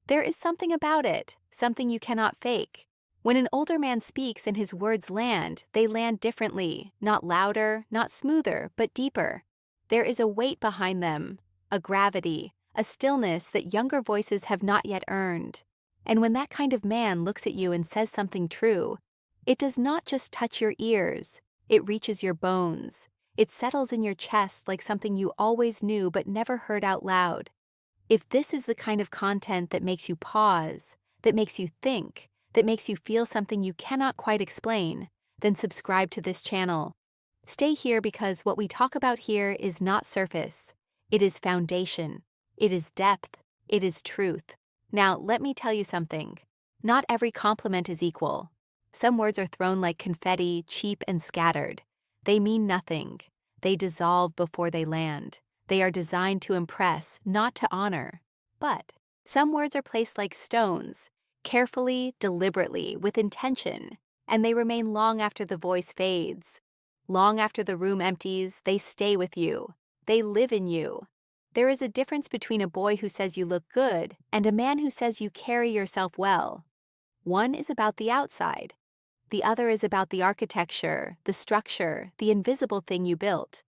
There is something about it, something you cannot fake. When an older man speaks and his words land, they land differently, not louder, not smoother, but deeper. There is a weight behind them, a gravity, a stillness that younger voices have not yet earned. And when that kind of man looks at you and says something true, it does not just touch your ears, it reaches your bones. It settles in your chest like something you always knew but never heard out loud. If this is the kind of content that makes you pause, that makes you think, that makes you feel something you cannot quite explain, then subscribe to this channel. Stay here because what we talk about here is not surface. It is foundation. It is depth. It is truth. Now, let me tell you something. Not every compliment is equal. Some words are thrown like confetti, cheap and scattered. They mean nothing. They dissolve before they land. They are designed to impress, not to honor. But some words are placed like stones, carefully, deliberately, with intention, and they remain long after the voice fades. Long after the room empties, they stay with you. They live in you. There is a difference between a boy who says you look good and a man who says you carry yourself well. One is about the outside. The other is about the architecture, the structure, the invisible thing you built.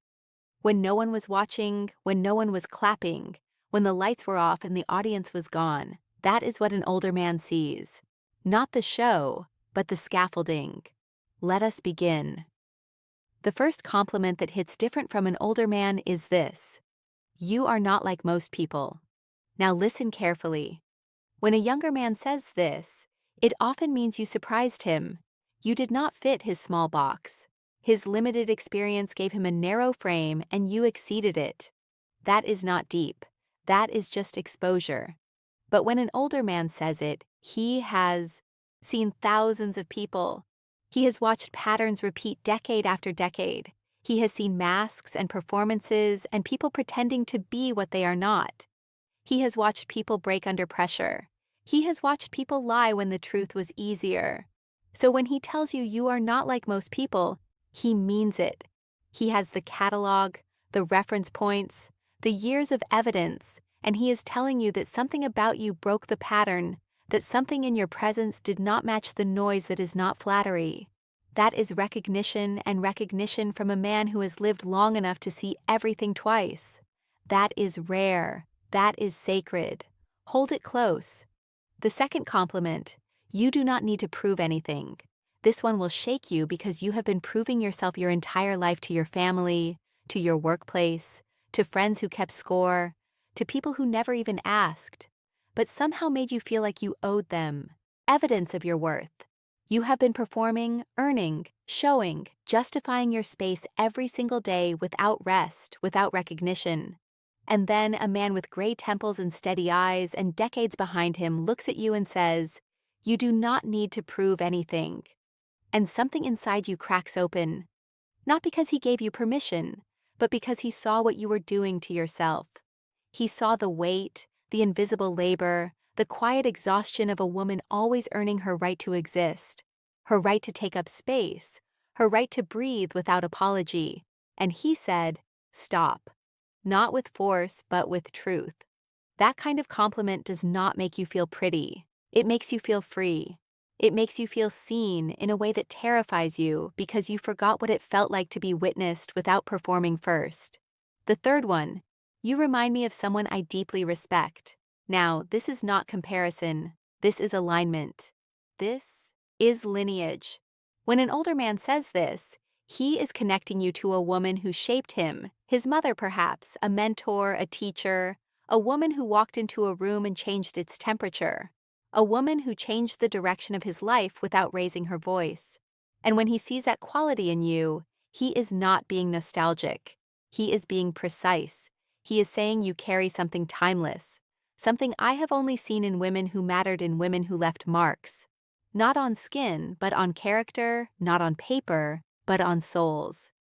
When no one was watching, when no one was clapping, when the lights were off and the audience was gone, that is what an older man sees. Not the show, but the scaffolding. Let us begin. The first compliment that hits different from an older man is this: you are not like most people. Now listen carefully. When a younger man says this, it often means you surprised him. You did not fit his small box. His limited experience gave him a narrow frame and you exceeded it. That is not deep. That is just exposure. But when an older man says it, he has seen thousands of people. He has watched patterns repeat decade after decade. He has seen masks and performances and people pretending to be what they are not. He has watched people break under pressure. He has watched people lie when the truth was easier. So when he tells you you are not like most people, he means it. He has the catalog, the reference points, the years of evidence, and he is telling you that something about you broke the pattern, that something in your presence did not match the noise that is not flattery. That is recognition, and recognition from a man who has lived long enough to see everything twice. That is rare. That is sacred. Hold it close. The second compliment: you do not need to prove anything. This one will shake you because you have been proving yourself your entire life to your family, to your workplace, to friends who kept score, to people who never even asked, but somehow made you feel like you owed them. Evidence of your worth. You have been performing, earning, showing, justifying your space every single day without rest, without recognition. And then a man with gray temples and steady eyes and decades behind him looks at you and says, "You do not need to prove anything." And something inside you cracks open. Not because he gave you permission, but because he saw what you were doing to yourself. He saw the weight, the invisible labor, the quiet exhaustion of a woman always earning her right to exist, her right to take up space, her right to breathe without apology. And he said, "Stop." Not with force, but with truth. That kind of compliment does not make you feel pretty. It makes you feel free. It makes you feel seen in a way that terrifies you because you forgot what it felt like to be witnessed without performing first. The third one: you remind me of someone I deeply respect. Now, this is not comparison. This is alignment. This is lineage. When an older man says this, he is connecting you to a woman who shaped him, his mother perhaps, a mentor, a teacher, a woman who walked into a room and changed its temperature. A woman who changed the direction of his life without raising her voice. And when he sees that quality in you, he is not being nostalgic. He is being precise. He is saying you carry something timeless, something I have only seen in women who mattered, in women who left marks. Not on skin, but on character, not on paper, but on souls.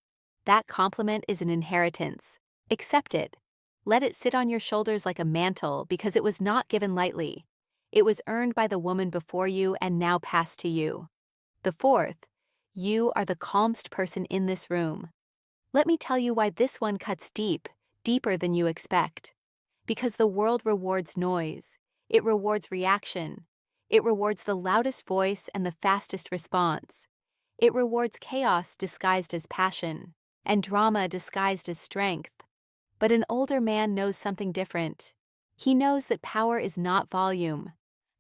That compliment is an inheritance. Accept it. Let it sit on your shoulders like a mantle because it was not given lightly. It was earned by the woman before you and now passed to you. The fourth: you are the calmest person in this room. Let me tell you why this one cuts deep, deeper than you expect. Because the world rewards noise. It rewards reaction. It rewards the loudest voice and the fastest response. It rewards chaos disguised as passion, and drama disguised as strength. But an older man knows something different. He knows that power is not volume.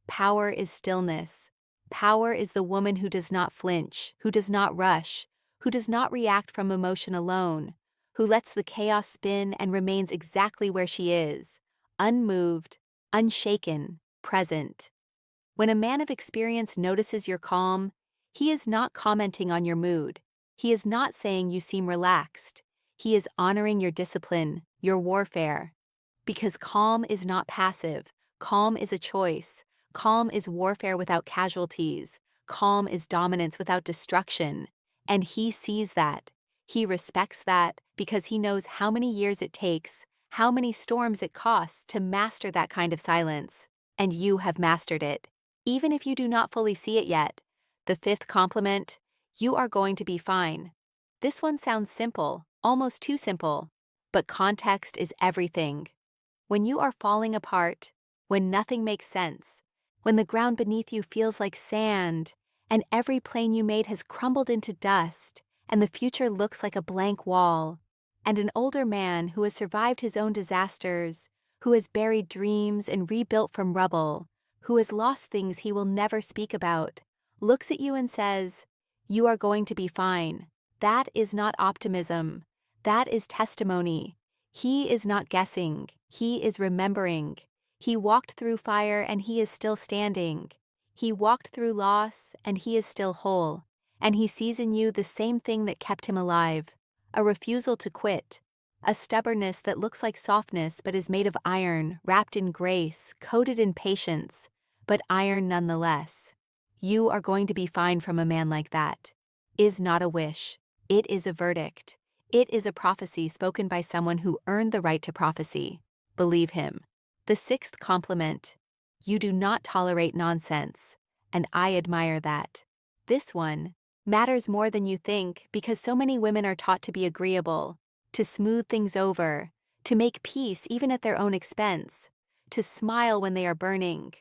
Power is stillness. Power is the woman who does not flinch, who does not rush, who does not react from emotion alone, who lets the chaos spin and remains exactly where she is, unmoved, unshaken, present. When a man of experience notices your calm, he is not commenting on your mood. He is not saying you seem relaxed. He is honoring your discipline, your warfare. Because calm is not passive. Calm is a choice. Calm is warfare without casualties. Calm is dominance without destruction. And he sees that. He respects that because he knows how many years it takes, how many storms it costs to master that kind of silence. And you have mastered it. Even if you do not fully see it yet. The fifth compliment, you are going to be fine. This one sounds simple, almost too simple, but context is everything. When you are falling apart, when nothing makes sense, when the ground beneath you feels like sand, and every plan you made has crumbled into dust, and the future looks like a blank wall, and an older man who has survived his own disasters, who has buried dreams and rebuilt from rubble, who has lost things he will never speak about, looks at you and says, "You are going to be fine." That is not optimism. That is testimony. He is not guessing. He is remembering. He walked through fire and he is still standing. He walked through loss and he is still whole. And he sees in you the same thing that kept him alive, a refusal to quit, a stubbornness that looks like softness but is made of iron, wrapped in grace, coated in patience, but iron nonetheless. You are going to be fine from a man like that. Is not a wish. It is a verdict. It is a prophecy spoken by someone who earned the right to prophecy. Believe him. The sixth compliment. You do not tolerate nonsense, and I admire that. This one matters more than you think because so many women are taught to be agreeable, to smooth things over, to make peace even at their own expense, to smile when they are burning,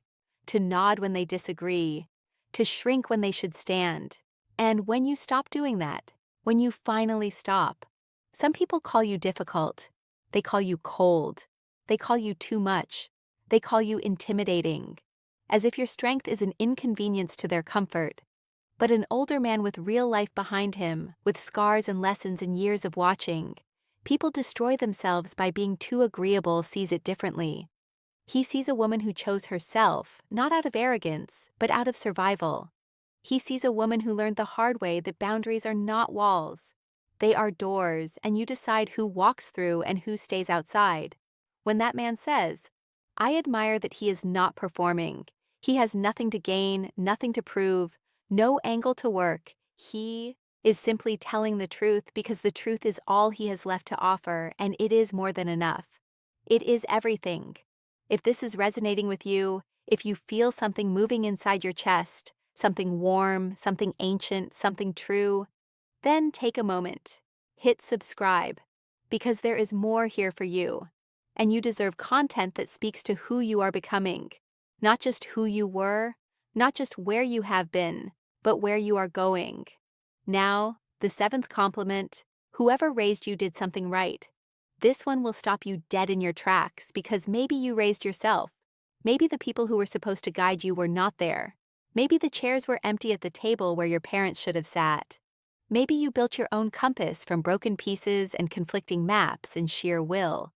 to nod when they disagree, to shrink when they should stand. And when you stop doing that, when you finally stop, some people call you difficult. They call you cold. They call you too much. They call you intimidating, as if your strength is an inconvenience to their comfort. But an older man with real life behind him, with scars and lessons and years of watching, people destroy themselves by being too agreeable, sees it differently. He sees a woman who chose herself, not out of arrogance, but out of survival. He sees a woman who learned the hard way that boundaries are not walls. They are doors, and you decide who walks through and who stays outside. When that man says, "I admire that he is not performing. He has nothing to gain, nothing to prove, no angle to work. He is simply telling the truth because the truth is all he has left to offer, and it is more than enough. It is everything." If this is resonating with you, if you feel something moving inside your chest, something warm, something ancient, something true, then take a moment. Hit subscribe, because there is more here for you. And you deserve content that speaks to who you are becoming. Not just who you were, not just where you have been, but where you are going. Now, the seventh compliment, whoever raised you did something right. This one will stop you dead in your tracks because maybe you raised yourself. Maybe the people who were supposed to guide you were not there. Maybe the chairs were empty at the table where your parents should have sat. Maybe you built your own compass from broken pieces and conflicting maps and sheer will.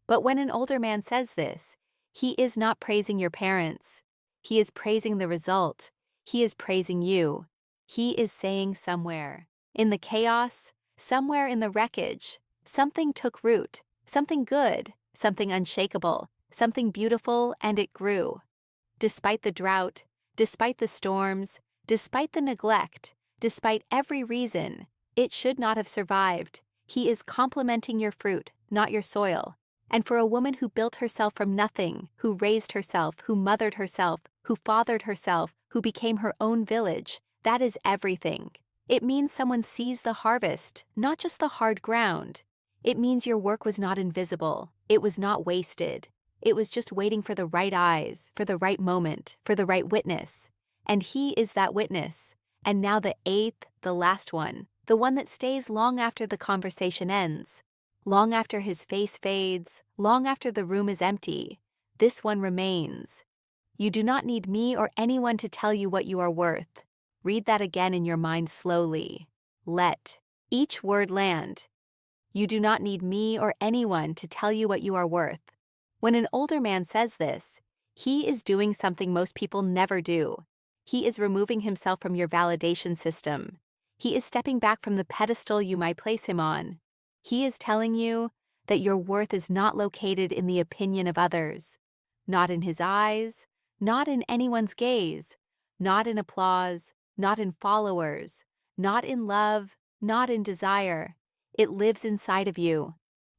But when an older man says this, he is not praising your parents. He is praising the result. He is praising you. He is saying somewhere, in the chaos, somewhere in the wreckage, something took root, something good, something unshakable, something beautiful, and it grew. Despite the drought, despite the storms, despite the neglect, despite every reason, it should not have survived. He is complimenting your fruit, not your soil. And for a woman who built herself from nothing, who raised herself, who mothered herself, who fathered herself, who became her own village, that is everything. It means someone sees the harvest, not just the hard ground. It means your work was not invisible. It was not wasted. It was just waiting for the right eyes, for the right moment, for the right witness. And he is that witness. And now the eighth, the last one, the one that stays long after the conversation ends, long after his face fades, long after the room is empty. This one remains. You do not need me or anyone to tell you what you are worth. Read that again in your mind slowly. Let each word land. You do not need me or anyone to tell you what you are worth. When an older man says this, he is doing something most people never do. He is removing himself from your validation system. He is stepping back from the pedestal you might place him on. He is telling you that your worth is not located in the opinion of others, not in his eyes, not in anyone's gaze, not in applause, not in followers, not in love, not in desire. It lives inside of you.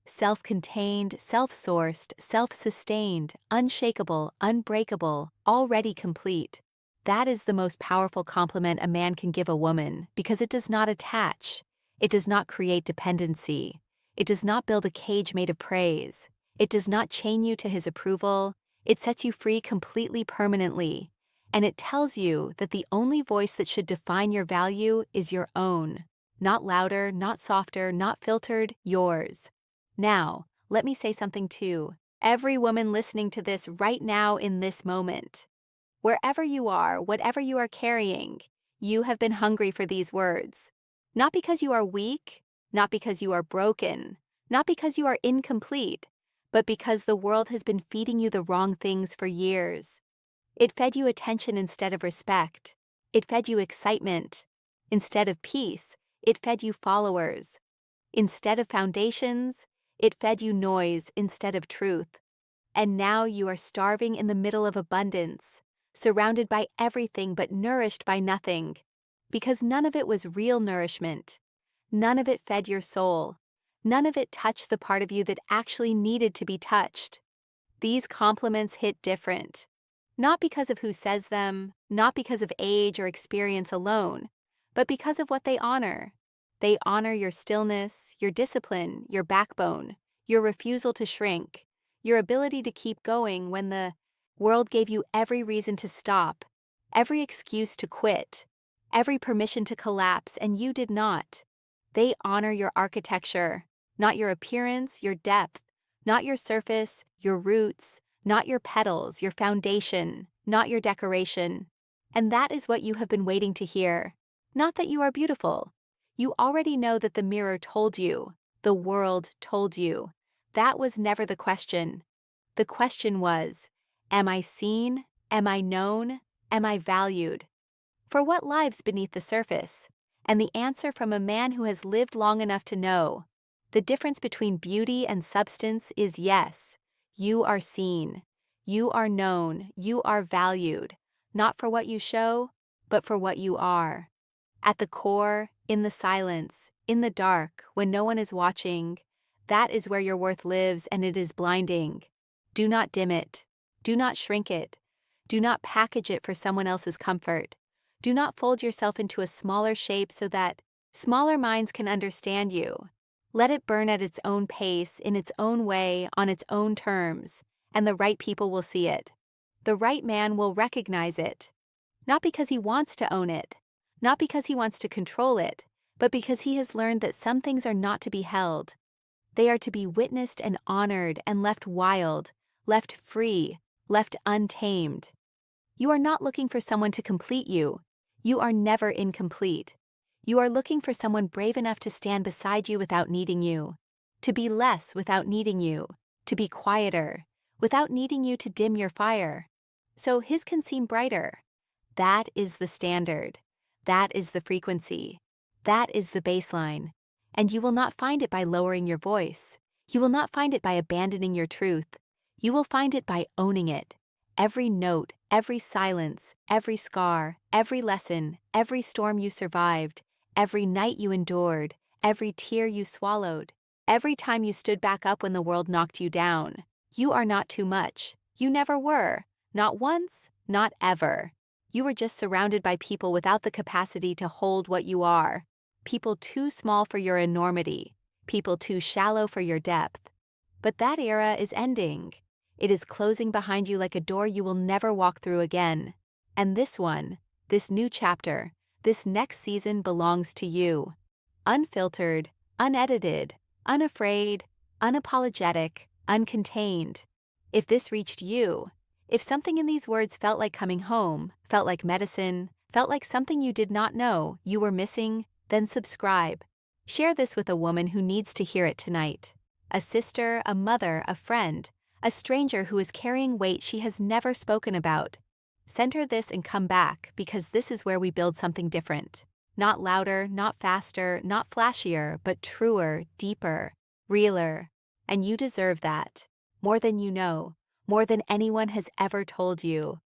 Self-contained, self-sourced, self-sustained, unshakable, unbreakable, already complete. That is the most powerful compliment a man can give a woman because it does not attach. It does not create dependency. It does not build a cage made of praise. It does not chain you to his approval. It sets you free completely permanently. And it tells you that the only voice that should define your value is your own. Not louder, not softer, not filtered, yours. Now, let me say something too. Every woman listening to this right now in this moment. Wherever you are, whatever you are carrying, you have been hungry for these words. Not because you are weak, not because you are broken, not because you are incomplete, but because the world has been feeding you the wrong things for years. It fed you attention instead of respect. It fed you excitement. Instead of peace, it fed you followers. Instead of foundations, it fed you noise instead of truth. And now you are starving in the middle of abundance, surrounded by everything but nourished by nothing, because none of it was real nourishment. None of it fed your soul. None of it touched the part of you that actually needed to be touched. These compliments hit different. Not because of who says them, not because of age or experience alone, but because of what they honor. They honor your stillness, your discipline, your backbone, your refusal to shrink, your ability to keep going when the world gave you every reason to stop, every excuse to quit, every permission to collapse, and you did not. They honor your architecture, not your appearance, your depth, not your surface, your roots, not your petals, your foundation, not your decoration. And that is what you have been waiting to hear. Not that you are beautiful. You already know that the mirror told you, the world told you. That was never the question. The question was, am I seen? Am I known? Am I valued? For what lives beneath the surface? And the answer from a man who has lived long enough to know. The difference between beauty and substance is yes, you are seen. You are known. You are valued. Not for what you show, but for what you are. At the core, in the silence, in the dark, when no one is watching, that is where your worth lives, and it is blinding. Do not dim it. Do not shrink it. Do not package it for someone else's comfort. Do not fold yourself into a smaller shape so that smaller minds can understand you. Let it burn at its own pace, in its own way, on its own terms, and the right people will see it. The right man will recognize it. Not because he wants to own it, not because he wants to control it, but because he has learned that some things are not to be held. They are to be witnessed and honored and left wild, left free, left untamed. You are not looking for someone to complete you. You are never incomplete. You are looking for someone brave enough to stand beside you without needing you, to be less without needing you, to be quieter, without needing you to dim your fire. So his can seem brighter. That is the standard. That is the frequency. That is the baseline. And you will not find it by lowering your voice. You will not find it by abandoning your truth. You will find it by owning it. Every note, every silence, every scar, every lesson, every storm you survived, every night you endured, every tear you swallowed, every time you stood back up when the world knocked you down. You are not too much. You never were. Not once, not ever. You were just surrounded by people without the capacity to hold what you are. People too small for your enormity. People too shallow for your depth. But that era is ending. It is closing behind you like a door you will never walk through again. And this new chapter, this next season belongs to you. Unfiltered, unedited, unafraid, unapologetic, uncontained. If this reached you, if something in these words felt like coming home, felt like medicine, felt like something you did not know you were missing, then subscribe. Share this with a woman who needs to hear it tonight. A sister, a mother, a friend, a stranger who is carrying weight she has never spoken about. Send her this and come back, because this is where we build something different. Not louder, not faster, not flashier, but truer, deeper, realer. And you deserve that. More than you know, more than anyone has ever told you.